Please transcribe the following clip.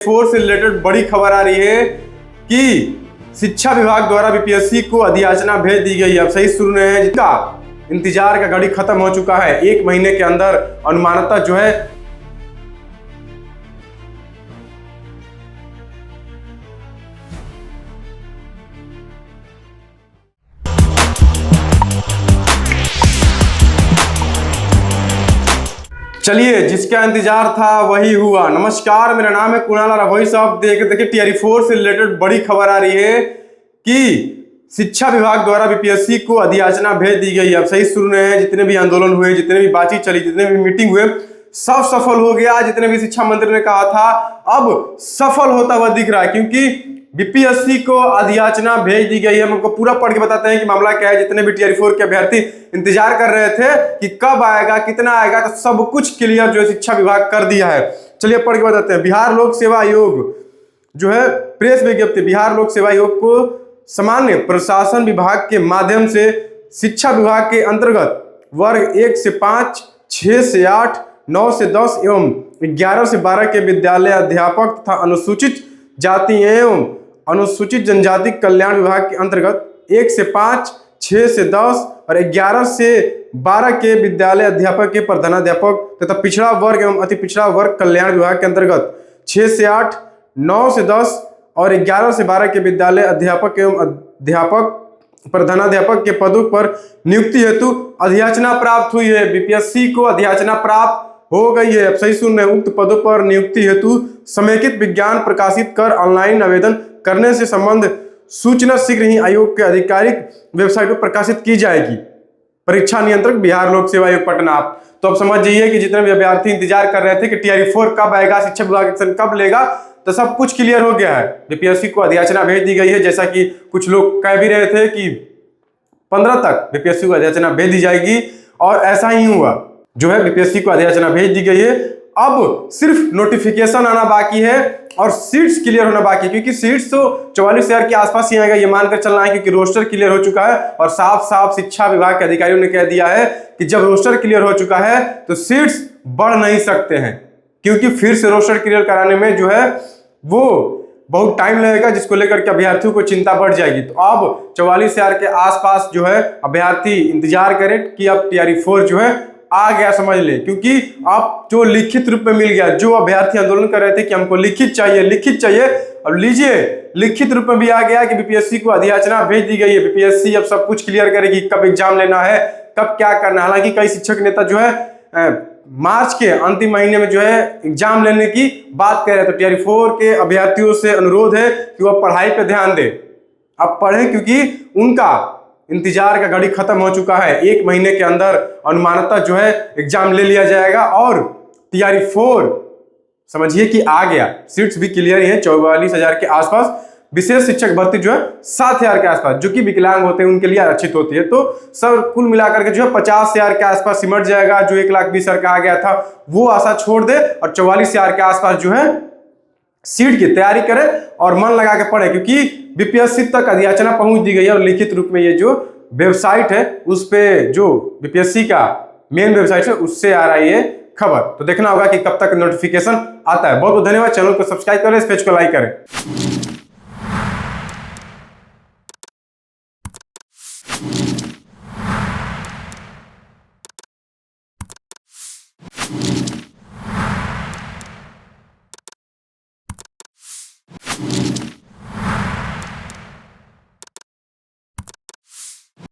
Four से related बड़ी खबर आ रही है कि शिक्षा विभाग द्वारा बीपीएससी को अधियाचना भेज दी गई है। अब सही सुन रहे हैं, जिसका इंतजार का घड़ी खत्म हो चुका है। 1 महीने के अंदर अनुमानतः जो है चलिए, जिसका इंतजार था वही हुआ। नमस्कार, मेरा नाम है कुणाल और वही साहब देखिए टीआरई 4 से रिलेटेड बड़ी खबर आ रही है कि शिक्षा विभाग द्वारा बीपीएससी को अधियाचना भेज दी गई है। अब सही सुन रहे हैं, जितने भी आंदोलन हुए, जितने भी बातचीत चली, जितने भी मीटिंग हुए, सब सफल हो गया। जितने भी शिक्षा मंत्री ने कहा था अब सफल होता हुआ दिख रहा है, क्योंकि बीपीएससी को अधियाचना भेज दी गई है। हम आपको पूरा पढ़ के बताते हैं कि मामला क्या है। जितने भी टीआरई 4 के अभ्यर्थी इंतजार कर रहे थे कि कब आएगा, कितना आएगा, तो सब कुछ क्लियर जो है शिक्षा विभाग कर दिया है। चलिए पढ़ के बताते हैं। बिहार लोक सेवा आयोग जो है प्रेस विज्ञप्ति, बिहार लोक सेवा आयोग को सामान्य प्रशासन विभाग के माध्यम से शिक्षा विभाग के अंतर्गत वर्ग 1 से 5, 6 से 8, 9 से 10 एवं 11 से 12 के विद्यालय अध्यापक तथा अनुसूचित जाति एवं अनुसूचित जनजाति कल्याण विभाग के अंतर्गत 1 से 5, 6 से 10 और 11 से 12 के विद्यालय अध्यापक के प्रधानाध्यापक तथा पिछड़ा वर्ग एवं अति पिछड़ा वर्ग कल्याण विभाग के अंतर्गत 6 से 8, 9 से 10 और 11 से 12 के विद्यालय अध्यापक एवं अध्यापक प्रधानाध्यापक के पदों पर नियुक्ति हेतु अधियाचना प्राप्त हुई है। बीपीएससी को अधियाचना प्राप्त हो गई है। अब सही सुन रहे हैं, उक्त पदों पर नियुक्ति हेतु समेकित विज्ञान प्रकाशित कर ऑनलाइन आवेदन करने से संबंध सूचना शीघ्र ही आयोग के आधिकारिक वेबसाइट पर प्रकाशित की जाएगी। परीक्षा नियंत्रक बिहार लोक सेवा आयोग पटना। तो अब समझ जाइए कि जितने भी अभ्यर्थी इंतजार कर रहे थे कि टीआरई 4 कब आएगा, शिक्षा विभाग एक्शन कब लेगा, तो सब कुछ क्लियर हो गया है। बीपीएससी को अधियाचना भेज दी गई है। जैसा कि कुछ लोग कह भी रहे थे कि 15 तक बीपीएससी को अधियाचना भेज दी जाएगी, और ऐसा ही हुआ। जो है बीपीएससी को अधियाचना भेज दी गई है। अब सिर्फ नोटिफिकेशन आना बाकी है और सीट्स क्लियर होना बाकी है, क्योंकि सीट्स तो 44,000 के आसपास ही आएगा, ये मानकर चलना है, क्योंकि रोस्टर क्लियर हो चुका है। और साफ साफ शिक्षा विभाग के अधिकारियों ने कह दिया है कि जब रोस्टर क्लियर हो चुका है तो सीट्स बढ़ नहीं सकते हैं, क्योंकि फिर से रोस्टर क्लियर कराने में जो है वो बहुत टाइम लगेगा, जिसको लेकर के अभ्यर्थियों को चिंता बढ़ जाएगी। तो अब 44,000 के आसपास जो है अभ्यर्थी इंतजार करें कि अब टीआरई 4 जो है आ गया, समझ ले। क्योंकि अब जो लिखित रूप में मिल गया, जो अभ्यर्थी आंदोलन कर रहे थे कि हमको लिखित चाहिए, अब लीजिए लिखित रूप में भी आ गया कि बीपीएससी को अधियाचना भेज दी गई है। बीपीएससी अब सब कुछ क्लियर करेगी, कब एग्जाम लेना है, कब क्या करना है। हालांकि कई शिक्षक नेता जो है मार्च के अंतिम महीने में जो है एग्जाम लेने की बात कर रहे हैं। तो टीआरई 4 के अभ्यर्थियों से अनुरोध है कि वह पढ़ाई पे ध्यान दे, अब पढ़ें, क्योंकि उनका इंतजार का घड़ी खत्म हो चुका है। 1 महीने के अंदर अनुमानतः जो है एग्जाम ले लिया जाएगा और टीआरई 4 समझिए कि आ गया। सीट्स भी क्लियर है 44,000 के आसपास। विशेष शिक्षक भर्ती जो है 7,000 के आसपास, जो कि विकलांग होते हैं उनके लिए आरक्षित होती है। तो सब कुल मिलाकर के जो है 50,000 के आसपास सिमट जाएगा। जो 1,20,000 का आ गया था वो आशा छोड़ दे और 44,000 के आसपास जो है सीट की तैयारी करे और मन लगा के पढ़े, क्योंकि बीपीएससी तक अधियाचना पहुंच दी गई है। और लिखित रूप में ये जो वेबसाइट है उस पे जो बीपीएससी का मेन वेबसाइट है उससे आ रही है खबर। तो देखना होगा कि कब तक नोटिफिकेशन आता है। बहुत बहुत धन्यवाद। चैनल को सब्सक्राइब करें, इस पेज को लाइक करें।